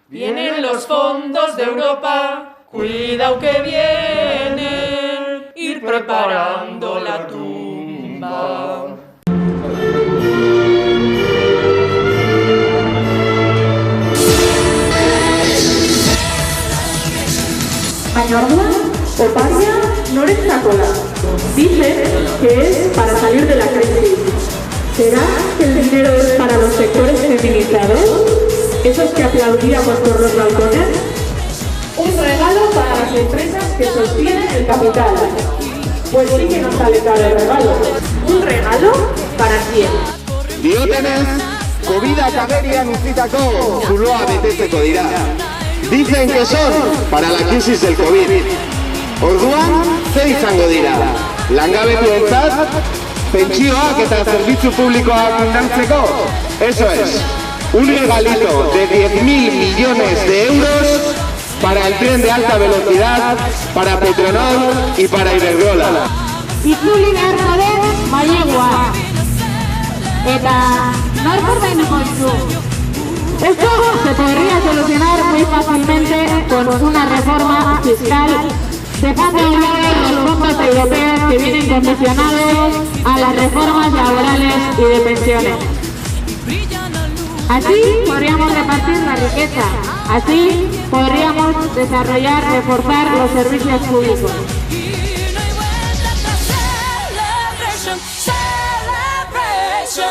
Vienen los fondos de Europa, cuidado que vienen, ir preparando la tumba. Mañordua, Oparia, Norenzakola. Dicen que es para salir de la crisis. ¿Será que el dinero es para los sectores feminizados? ¿Esos que aplaudíamos por los balcones? Un regalo para las empresas que sostienen el capital. Pues sí que nos sale caro el regalo. ¿Un regalo para quién? Diotenez, COVID agerian utzitako zuloa betetzeko dira. Dicen que son para la crisis del COVID. Orduan, zer izango dira? Langabetuentzat, pentsioak eta zerbitzu publikoak indartzeko? Eso es, un regalito de 10.000 millones de euros para el tren de alta velocidad, para Petronor y para Iberdrola. Itzuli beharko den mailegua. Eta nork ordainduko ditu? Esto se podría solucionar muy fácilmente con una reforma fiscal, dejando a un lado los fondos europeos que vienen condicionados a las reformas laborales y de pensiones. Así podríamos repartir la riqueza, así podríamos desarrollar, reforzar los servicios públicos. Celebration.